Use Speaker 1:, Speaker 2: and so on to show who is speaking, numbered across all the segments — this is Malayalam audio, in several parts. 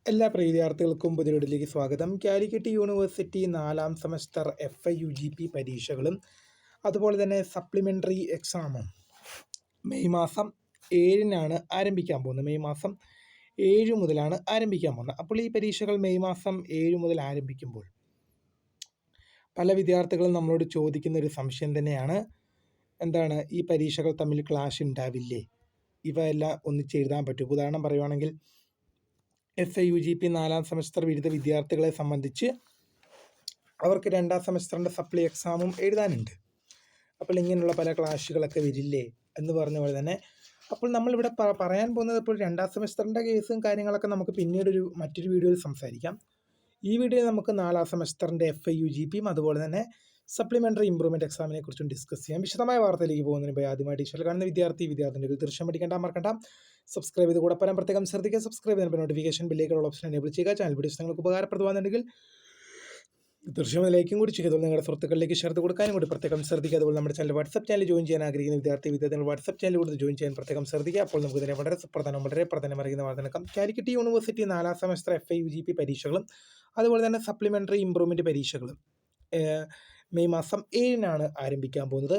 Speaker 1: എല്ലാ പ്രിയ വിദ്യാർത്ഥികൾക്കും പുതിയ വീഡിയോയിലേക്ക് സ്വാഗതം. കാലിക്കറ്റ് യൂണിവേഴ്സിറ്റി 4ാം സെമസ്റ്റർ FIUGP പരീക്ഷകളും അതുപോലെ തന്നെ സപ്ലിമെൻ്ററി എക്സാമും മെയ് മാസം 7-നാണ് ആരംഭിക്കാൻ പോകുന്നത്. മെയ് മാസം 7 മുതലാണ് ആരംഭിക്കാൻ പോകുന്നത്. അപ്പോൾ ഈ പരീക്ഷകൾ മെയ് മാസം 7 മുതൽ ആരംഭിക്കുമ്പോൾ പല വിദ്യാർത്ഥികളും നമ്മളോട് ചോദിക്കുന്ന ഒരു സംശയം തന്നെയാണ്, എന്താണ് ഈ പരീക്ഷകൾ തമ്മിൽ ക്ലാഷ് ഉണ്ടാവില്ലേ, ഇവയെല്ലാം ഒന്നിച്ച് എഴുതാൻ പറ്റും? ഉദാഹരണം പറയുവാണെങ്കിൽ FIUGP 4ാം സെമസ്റ്റർ ബിരുദ വിദ്യാർത്ഥികളെ സംബന്ധിച്ച് അവർക്ക് 2ാം സെമസ്റ്ററിൻ്റെ സപ്ലി എക്സാമും എഴുതാനുണ്ട്. അപ്പോൾ ഇങ്ങനെയുള്ള പല ക്ലാഷുകളൊക്കെ വരില്ലേ എന്ന് പറഞ്ഞ പോലെ തന്നെ അപ്പോൾ നമ്മളിവിടെ പറയാൻ പോകുന്നത് ഇപ്പോൾ 2ാം സെമസ്റ്ററിൻ്റെ കേസും കാര്യങ്ങളൊക്കെ നമുക്ക് പിന്നീട് മറ്റൊരു വീഡിയോയിൽ സംസാരിക്കാം. ഈ വീഡിയോയിൽ നമുക്ക് 4ാം സെമസ്റ്ററിൻ്റെ FIUGPയും അതുപോലെ തന്നെ സപ്ലിമെൻ്ററി ഇംപ്രൂവ്മെൻറ്റ് എക്സാമിനെ കുറിച്ചും ഡിസ്കസ് ചെയ്യാം. വിശദമായ വാർത്തയിലേക്ക് പോകുന്നതിന് മുമ്പ് ആദ്യമായിട്ട് ഇഷ്ടം കാണുന്ന വിദ്യാർത്ഥികൾ തീർച്ചയായും പഠിക്കേണ്ട മറക്കണ്ട, സബ്സ്ക്രൈബ് ചെയ്ത് കൂടെ പറയാൻ പ്രത്യേകം ശ്രദ്ധിക്കുക. സബ്സ്ക്രൈബ് ചെയ്യുന്ന നോട്ടിഫിക്കേഷൻ ബില്ലേക്കുള്ള ഓപ്ഷൻ എനേബിൾ ചെയ്യുക. ചാനൽ വീഡിയോസ് നിങ്ങൾക്ക് ഉപകാരപ്രദമാണെന്നുണ്ടെങ്കിൽ തീർച്ചയായും ലൈക്കും കൂടി ചെയ്തു നിങ്ങളുടെ സുഹൃത്തുക്കളിലേക്ക് ഷെയർ കൊടുക്കാനും കൂടി പ്രത്യേകം ശ്രദ്ധിക്കുക. അതുപോലെ നമ്മുടെ ചാനൽ വാട്സ്ആപ്പ് ചാനൽ ജോയിൻ ചെയ്യാൻ ആഗ്രഹിക്കുന്ന വിദ്യാർത്ഥികൾ വാട്സ്ആപ്പ് ചാനൽ കൂടി ജോയിൻ ചെയ്യാൻ പ്രത്യേകം ശ്രദ്ധിക്കുക. അപ്പോൾ നമുക്ക് ഇതിനെ വളരെ പ്രധാനം അറിയുന്ന വാർത്തനക്കം. കാലിക്കറ്റ് യൂണിവേഴ്സിറ്റി 4ാം സെമസ്റ്റർ FIUGP പരീക്ഷകളും അതുപോലെ തന്നെ സപ്ലിമെൻ്ററി ഇംപ്രൂവ്മെൻറ്റ് പരീക്ഷകളും മെയ് മാസം 7-നാണ് ആരംഭിക്കാൻ പോകുന്നത്.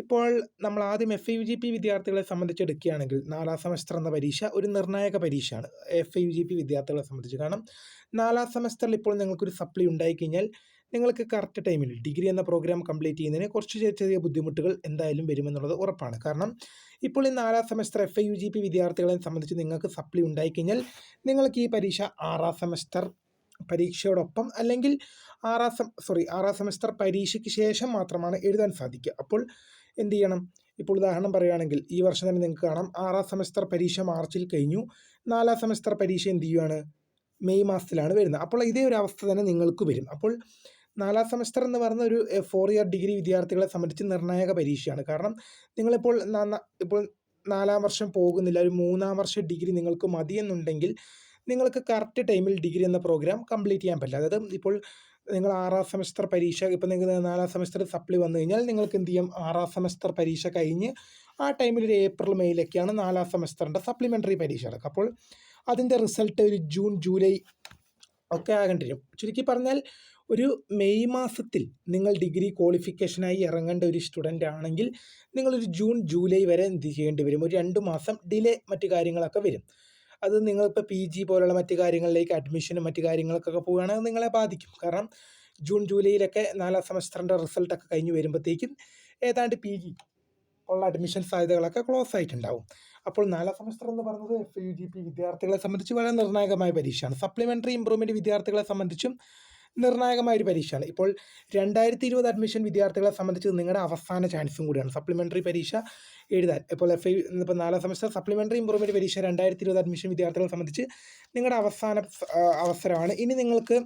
Speaker 1: ഇപ്പോൾ നമ്മൾ ആദ്യം FIUGP വിദ്യാർത്ഥികളെ സംബന്ധിച്ചെടുക്കുകയാണെങ്കിൽ 4ാം സെമസ്റ്റർ എന്ന പരീക്ഷ ഒരു നിർണായക പരീക്ഷയാണ് FIUGP വിദ്യാർത്ഥികളെ സംബന്ധിച്ച്. കാരണം 4ാം സെമസ്റ്ററിൽ ഇപ്പോൾ നിങ്ങൾക്കൊരു സപ്ലി ഉണ്ടായിക്കഴിഞ്ഞാൽ നിങ്ങൾക്ക് കറക്റ്റ് ടൈമിൽ ഡിഗ്രി എന്ന പ്രോഗ്രാം കംപ്ലീറ്റ് ചെയ്യുന്നതിന് കുറച്ച് ചെറിയ ബുദ്ധിമുട്ടുകൾ എന്തായാലും വരുമെന്നുള്ളത് ഉറപ്പാണ്. കാരണം ഇപ്പോൾ ഈ 4ാം സെമസ്റ്റർ FIUGP വിദ്യാർത്ഥികളെ സംബന്ധിച്ച് നിങ്ങൾക്ക് സപ്ലി ഉണ്ടായിക്കഴിഞ്ഞാൽ നിങ്ങൾക്ക് ഈ പരീക്ഷ 6ാം സെമസ്റ്റർ പരീക്ഷയോടൊപ്പം അല്ലെങ്കിൽ 6ാം സെമസ്റ്റർ പരീക്ഷയ്ക്ക് ശേഷം മാത്രമാണ് എഴുതാൻ സാധിക്കുക. അപ്പോൾ എന്ത് ചെയ്യണം? ഇപ്പോൾ ഉദാഹരണം പറയുകയാണെങ്കിൽ ഈ വർഷം തന്നെ നിങ്ങൾക്ക് കാണാം, 6ാം സെമസ്റ്റർ പരീക്ഷ മാർച്ചിൽ കഴിഞ്ഞു, 4ാം സെമസ്റ്റർ പരീക്ഷ എന്ത് ചെയ്യുകയാണ്? മെയ് മാസത്തിലാണ് വരുന്നത്. അപ്പോൾ ഇതേ ഒരു അവസ്ഥ തന്നെ നിങ്ങൾക്ക് വരും. അപ്പോൾ 4ാം സെമസ്റ്റർ എന്ന് പറയുന്ന ഒരു 4 ഇയർ ഡിഗ്രി വിദ്യാർത്ഥികളെ സംബന്ധിച്ച് നിർണായക പരീക്ഷയാണ്. കാരണം നിങ്ങളിപ്പോൾ ഇപ്പോൾ 4ാം വർഷം പോകുന്നില്ല, ഒരു 3ാം വർഷ ഡിഗ്രി നിങ്ങൾക്ക് മതിയെന്നുണ്ടെങ്കിൽ നിങ്ങൾക്ക് കറക്റ്റ് ടൈമിൽ ഡിഗ്രി എന്ന പ്രോഗ്രാം കംപ്ലീറ്റ് ചെയ്യാൻ പറ്റില്ല. അതായത് ഇപ്പോൾ നിങ്ങൾ 6ാം സെമസ്റ്റർ പരീക്ഷ, ഇപ്പോൾ നിങ്ങൾക്ക് 4ാം സെമസ്റ്റർ സപ്ലി വന്നു കഴിഞ്ഞാൽ നിങ്ങൾക്ക് എന്ത് ചെയ്യും? 6ാം സെമസ്റ്റർ പരീക്ഷ കഴിഞ്ഞ് ആ ടൈമിൽ ഒരു ഏപ്രിൽ മെയ്യിലൊക്കെയാണ് 4ാം സെമസ്റ്ററിൻ്റെ സപ്ലിമെൻ്ററി പരീക്ഷ നടക്കുക. അപ്പോൾ അതിൻ്റെ റിസൾട്ട് ഒരു ജൂൺ ജൂലൈ ഒക്കെ ആകേണ്ടി വരും. ചുരുക്കി പറഞ്ഞാൽ ഒരു മെയ് മാസത്തിൽ നിങ്ങൾ ഡിഗ്രി ക്വാളിഫിക്കേഷനായി ഇറങ്ങേണ്ട ഒരു സ്റ്റുഡൻ്റ് ആണെങ്കിൽ നിങ്ങളൊരു ജൂൺ ജൂലൈ വരെ എന്ത് ചെയ്യേണ്ടി വരും? ഒരു 2 മാസം ഡിലേ മറ്റു കാര്യങ്ങളൊക്കെ വരും. അത് നിങ്ങളിപ്പോൾ PG പോലുള്ള മറ്റു കാര്യങ്ങളിലേക്ക് അഡ്മിഷനും മറ്റു കാര്യങ്ങൾക്കൊക്കെ പോവുകയാണെങ്കിൽ നിങ്ങളെ ബാധിക്കും. കാരണം ജൂൺ ജൂലൈയിലൊക്കെ 4ാം സെമസ്റ്ററിൻ്റെ റിസൾട്ടൊക്കെ കഴിഞ്ഞ് വരുമ്പോഴത്തേക്കും ഏതാണ്ട് PG ഉള്ള അഡ്മിഷൻ സാധ്യതകളൊക്കെ ക്ലോസ് ആയിട്ടുണ്ടാവും. അപ്പോൾ 4ാം സെമസ്റ്റർ എന്ന് പറയുന്നത് FIUGP വിദ്യാർത്ഥികളെ സംബന്ധിച്ച് വളരെ നിർണായകമായ പരീക്ഷയാണ്. സപ്ലിമെൻ്ററി ഇംപ്രൂവ്മെൻറ്റ് വിദ്യാർത്ഥികളെ സംബന്ധിച്ചും നിർണായകമായ ഒരു പരീക്ഷയാണ്. ഇപ്പോൾ 2020 അഡ്മിഷൻ വിദ്യാർത്ഥികളെ സംബന്ധിച്ച് നിങ്ങളുടെ അവസാന ചാൻസും കൂടിയാണ് സപ്ലിമെൻ്ററി പരീക്ഷ എഴുതാൻ. ഇപ്പോൾ ഇപ്പോൾ 4ാം സെമസ്റ്റർ സപ്ലിമെൻ്ററി ഇംപ്രൂവ്മെൻറ്റ് പരീക്ഷ 2020 അഡ്മിഷൻ വിദ്യാർത്ഥികളെ സംബന്ധിച്ച് നിങ്ങളുടെ അവസാന അവസരമാണ്. ഇനി നിങ്ങൾക്ക്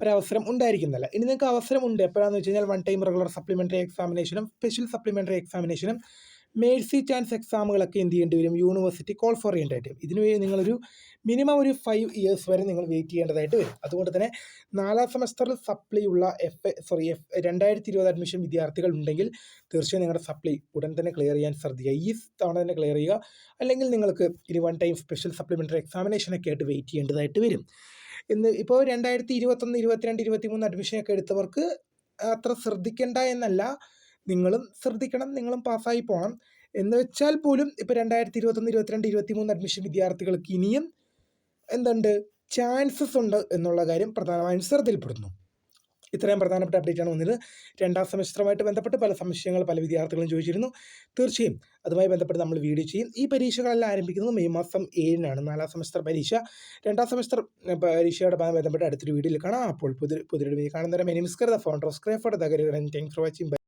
Speaker 1: ഒരവസരം ഉണ്ടായിരിക്കുന്നില്ല. ഇനി നിങ്ങൾക്ക് അവസരമുണ്ട്. എപ്പോഴാണെന്ന് വെച്ച് കഴിഞ്ഞാൽ 1 ടൈം റെഗുലർ സപ്ലിമെൻ്ററി എക്സാമിനേഷനും സ്പെഷ്യൽ സപ്ലിമെൻ്ററി എക്സാമിനേഷനും മേഴ്സി ചാൻസ് എക്സാമുകളൊക്കെ എന്ത് ചെയ്യേണ്ടി വരും? യൂണിവേഴ്സിറ്റി കോൾ ഫോർ ചെയ്യേണ്ടതായിട്ട് വരും. ഇതിന് വേണ്ടി നിങ്ങളൊരു മിനിമം ഒരു 5 ഇയേഴ്സ് വരെ നിങ്ങൾ വെയിറ്റ് ചെയ്യേണ്ടതായിട്ട് വരും. അതുകൊണ്ട് തന്നെ 4ാം സെമസ്റ്ററിൽ സപ്ലിയുള്ള 2020 അഡ്മിഷൻ വിദ്യാർത്ഥികൾ ഉണ്ടെങ്കിൽ തീർച്ചയായും നിങ്ങളുടെ സപ്ലി ഉടൻ തന്നെ ക്ലിയർ ചെയ്യാൻ ശ്രദ്ധിക്കുക. ഈ തവണ തന്നെ ക്ലിയർ ചെയ്യുക. അല്ലെങ്കിൽ നിങ്ങൾക്ക് ഇനി 1 ടൈം സ്പെഷ്യൽ സപ്ലിമെൻ്ററി എക്സാമിനേഷനൊക്കെ ആയിട്ട് വെയിറ്റ് ചെയ്യേണ്ടതായിട്ട് വരും. ഇപ്പോൾ 2021, 22, 23 അഡ്മിഷനൊക്കെ എടുത്തവർക്ക് അത്ര ശ്രദ്ധിക്കേണ്ട എന്നല്ല, നിങ്ങളും ശ്രദ്ധിക്കണം, നിങ്ങളും പാസ്സായി പോകണം. എന്ന് വെച്ചാൽ പോലും ഇപ്പോൾ 2021, 22, 23 അഡ്മിഷൻ വിദ്യാർത്ഥികൾക്ക് ഇനിയും എന്തുണ്ട്? ചാൻസസ് ഉണ്ട് എന്നുള്ള കാര്യം പ്രധാനമായും ശ്രദ്ധയിൽപ്പെടുന്നു. ഇത്രയും പ്രധാനപ്പെട്ട അപ്ഡേറ്റാണ് വന്നത്. 2ാം സെമസ്റ്ററുമായിട്ട് ബന്ധപ്പെട്ട് പല സംശയങ്ങൾ പല വിദ്യാർത്ഥികളും ചോദിച്ചിരുന്നു. തീർച്ചയായും അതുമായി ബന്ധപ്പെട്ട് നമ്മൾ വീഡിയോ ചെയ്യും. ഈ പരീക്ഷകളെല്ലാം ആരംഭിക്കുന്നത് മെയ് മാസം 7-നാണ്. 4ാം സെമസ്റ്റർ പരീക്ഷ. 2ാം സെമസ്റ്റർ പരീക്ഷയോട് ബന്ധപ്പെട്ട് അടുത്തൊരു വീഡിയോയിൽ കാണാം. അപ്പോൾ പുതിയൊരു വീഡിയോ കാണുന്നവരെ ഫൗണ്ടർ ഓഫ് സ്ക്രേ ഫോർ ദ താങ്ക്സ് ഫോർ വാച്ചിങ്.